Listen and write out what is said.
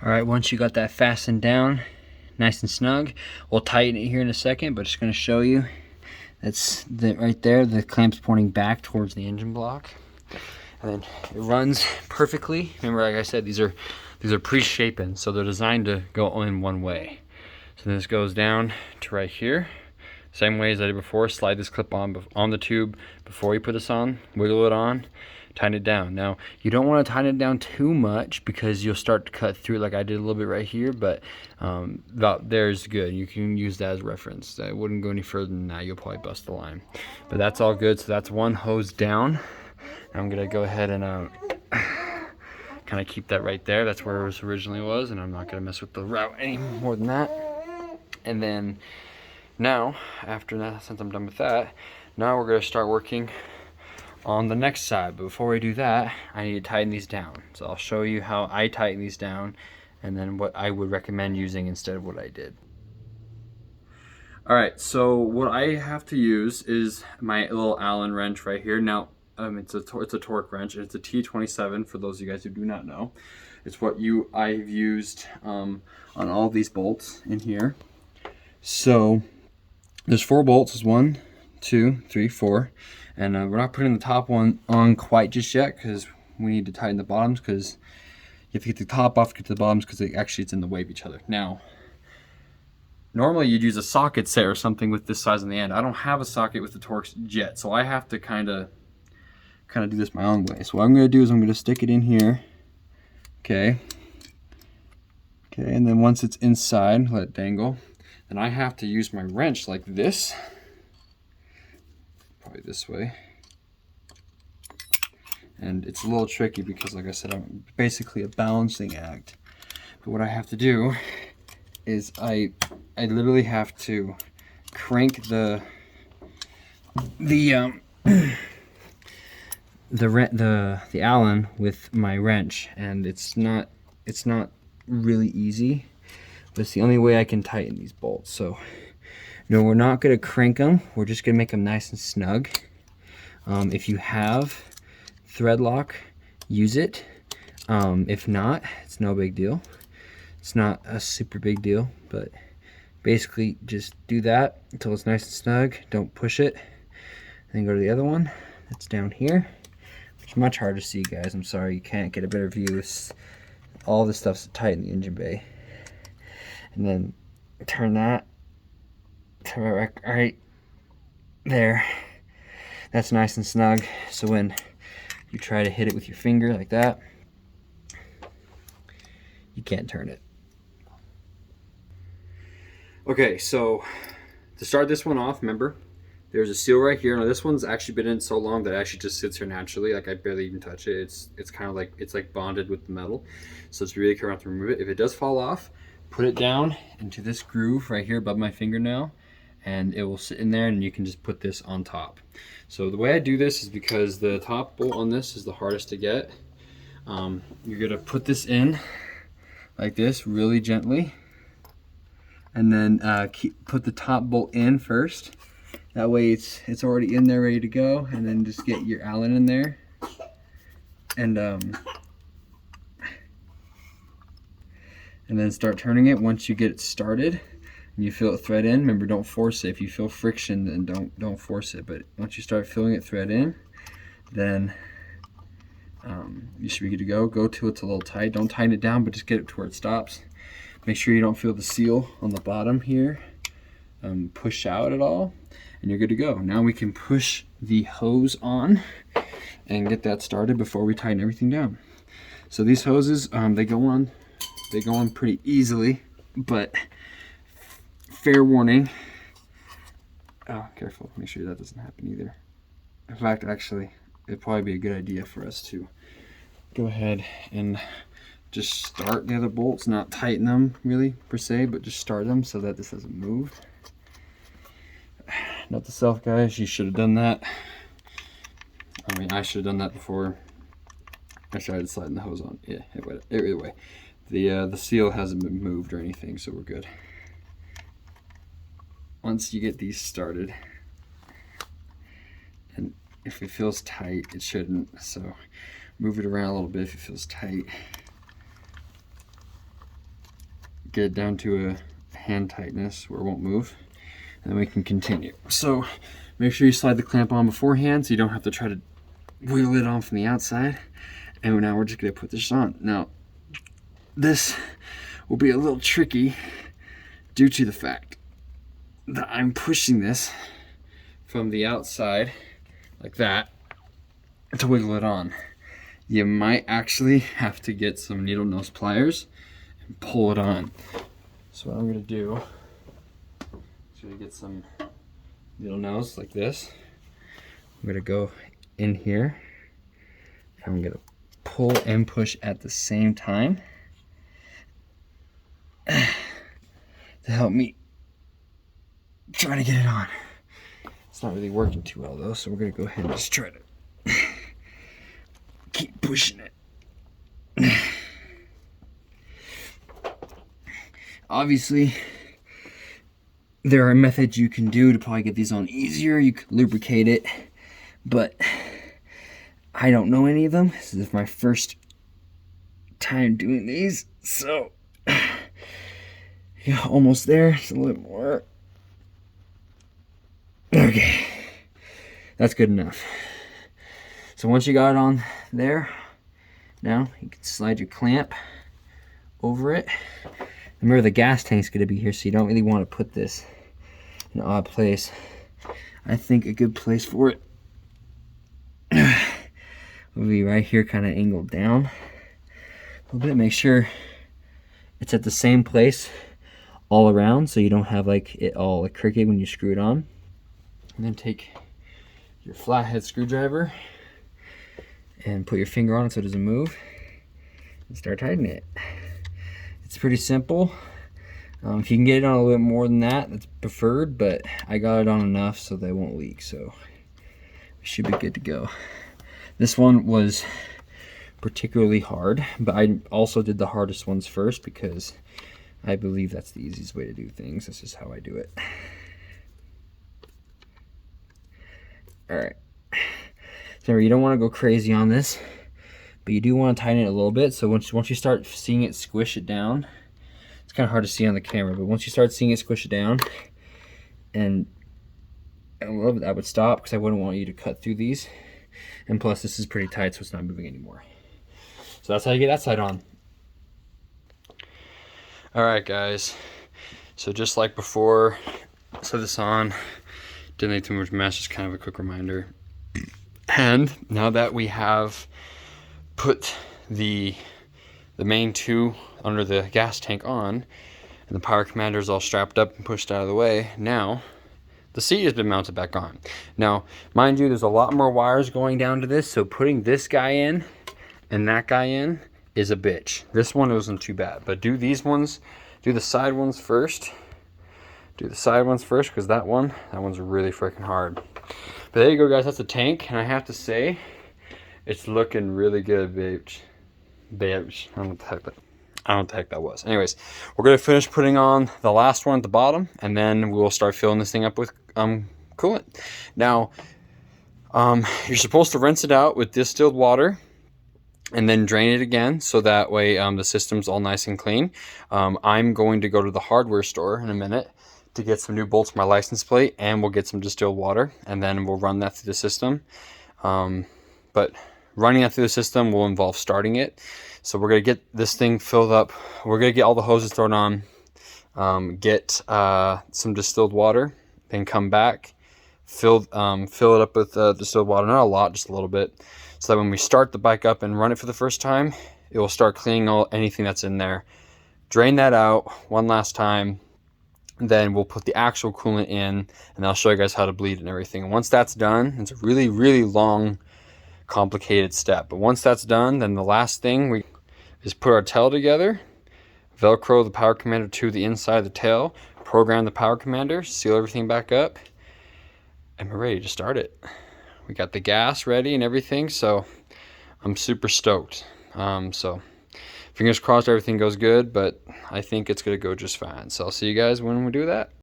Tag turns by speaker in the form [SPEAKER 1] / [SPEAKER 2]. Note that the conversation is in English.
[SPEAKER 1] All right, once you got that fastened down, nice and snug, we'll tighten it here in a second, but just gonna show you. That's right there, the clamp's pointing back towards the engine block. And then it runs perfectly. Remember, like I said, these are pre-shapen, so they're designed to go in one way. So this goes down to right here. Same way as I did before, slide this clip on the tube before you put this on, wiggle it on, tighten it down. Now, you don't want to tighten it down too much because you'll start to cut through like I did a little bit right here, but about there is good. You can use that as a reference. I wouldn't go any further than that. You'll probably bust the line. But that's all good. So that's one hose down. I'm gonna go ahead and kind of keep that right there. That's where it originally was, and I'm not gonna mess with the route any more than that. And then now, after that, since I'm done with that, now we're gonna start working on the next side. But before we do that, I need to tighten these down. So I'll show you how I tighten these down and then what I would recommend using instead of what I did. All right, so what I have to use is my little Allen wrench right here. Now, it's a torque wrench. It's a T27 for those of you guys who do not know. It's what I've used on all these bolts in here. So there's 4 bolts. There's 1, 2, 3, 4, and we're not putting the top one on quite just yet because we need to tighten the bottoms, because you have to get the top off to get to the bottoms because it's in the way of each other. Now, normally you'd use a socket set or something with this size on the end. I don't have a socket with the Torx yet, so I have to kind of do this my own way. So what I'm going to do is I'm going to stick it in here. Okay, and then once it's inside, let it dangle. Then I have to use my wrench like this, probably this way. And it's a little tricky because, like I said, I'm basically a balancing act. But what I have to do is I literally have to crank the Allen with my wrench, and it's not really easy, but it's the only way I can tighten these bolts. So no, we're not gonna crank them, we're just gonna make them nice and snug. If you have thread lock, use it. If not, it's no big deal. It's not a super big deal, but basically just do that until it's nice and snug. Don't push it. Then go to the other one that's down here. It's much harder to see, guys. I'm sorry you can't get a better view. All this stuff's tight in the engine bay. And then turn that to right there. That's nice and snug. So when you try to hit it with your finger like that, you can't turn it. Okay, so to start this one off, remember, there's a seal right here. Now this one's actually been in so long that it actually just sits here naturally. Like I barely even touch it. It's kind of like, it's like bonded with the metal. So it's really careful not to remove it. If it does fall off, put it down into this groove right here above my fingernail, and it will sit in there, and you can just put this on top. So the way I do this is because the top bolt on this is the hardest to get. You're gonna put this in like this really gently, and then put the top bolt in first. That way it's already in there ready to go, and then just get your Allen in there, and then start turning it. Once you get it started and you feel it thread in, remember, don't force it. If you feel friction, then don't force it. But once you start feeling it thread in, then you should be good to go. Go till it's a little tight. Don't tighten it down, but just get it to where it stops. Make sure you don't feel the seal on the bottom here push out at all, and you're good to go. Now we can push the hose on and get that started before we tighten everything down. So these hoses, they go on pretty easily, but fair warning. Oh, careful, make sure that doesn't happen either. In fact, actually, it'd probably be a good idea for us to go ahead and just start the other bolts, not tighten them really per se, but just start them so that this doesn't move. Note to self, guys, you should have done that. I mean, I should have done that before I started sliding the hose on. Yeah, either way, the seal hasn't been moved or anything, so we're good. Once you get these started, and if it feels tight, it shouldn't, so move it around a little bit if it feels tight. get it down to a hand tightness where it won't move, and then we can continue. So make sure you slide the clamp on beforehand so you don't have to try to wiggle it on from the outside. And now we're just gonna put this on. Now, this will be a little tricky due to the fact that I'm pushing this from the outside like that to wiggle it on. You might actually have to get some needle nose pliers and pull it on. So what I'm gonna do is gonna get some needle nose like this. I'm gonna go in here and I'm gonna pull and push at the same time to help me try to get it on. It's not really working too well though, so we're gonna go ahead and just try to keep pushing it. Obviously, there are methods you can do to probably get these on easier. You could lubricate it, but I don't know any of them. This is my first time doing these, so yeah, almost there. Just a little more. Okay, that's good enough. So once you got it on there, now you can slide your clamp over it. Remember, the gas tank's gonna be here, so you don't really want to put this in an odd place. I think a good place for it will be right here, kind of angled down a little bit. Make sure it's at the same place all around, so you don't have like it all like crooked when you screw it on. And then take your flathead screwdriver and put your finger on it so it doesn't move and start tightening it. It's pretty simple. If you can get it on a little bit more than that, that's preferred, but I got it on enough so they won't leak, so we should be good to go. This one was particularly hard, but I also did the hardest ones first because I believe that's the easiest way to do things. This is how I do it. All right. So you don't want to go crazy on this, but you do want to tighten it a little bit. So once you start seeing it squish it down, it's kind of hard to see on the camera, but once you start seeing it squish it down, and I love that, I would stop because I wouldn't want you to cut through these. And plus, this is pretty tight, so it's not moving anymore. So that's how you get that side on. All right, guys. So just like before, set this on. Didn't need too much mess, just kind of a quick reminder. And now that we have put the main two under the gas tank on, and the power commander is all strapped up and pushed out of the way, now the seat has been mounted back on. Now, mind you, there's a lot more wires going down to this, so putting this guy in and that guy in is a bitch. This one wasn't too bad, but do these ones, do the side ones first. Do the side ones first, because that one's really freaking hard. But there you go, guys, that's the tank, and I have to say, it's looking really good, bitch. Bitch. I don't know what the heck that was. Anyways, we're gonna finish putting on the last one at the bottom, and then we'll start filling this thing up with coolant. Now, you're supposed to rinse it out with distilled water and then drain it again, so that way the system's all nice and clean. I'm going to go to the hardware store in a minute to get some new bolts for my license plate, and we'll get some distilled water, and then we'll run that through the system. But running that through the system will involve starting it. So we're gonna get this thing filled up. We're gonna get all the hoses thrown on, get some distilled water, then come back, fill it up with distilled water, not a lot, just a little bit, so that when we start the bike up and run it for the first time, it will start cleaning anything that's in there. Drain that out one last time, then we'll put the actual coolant in, and I'll show you guys how to bleed and everything. And once that's done, it's a really, really long, complicated step. But once that's done, then the last thing we is put our tail together, Velcro the power commander to the inside of the tail, program the power commander, seal everything back up, and we're ready to start it. We got the gas ready and everything, so I'm super stoked. So fingers crossed everything goes good, but I think it's gonna go just fine. So I'll see you guys when we do that.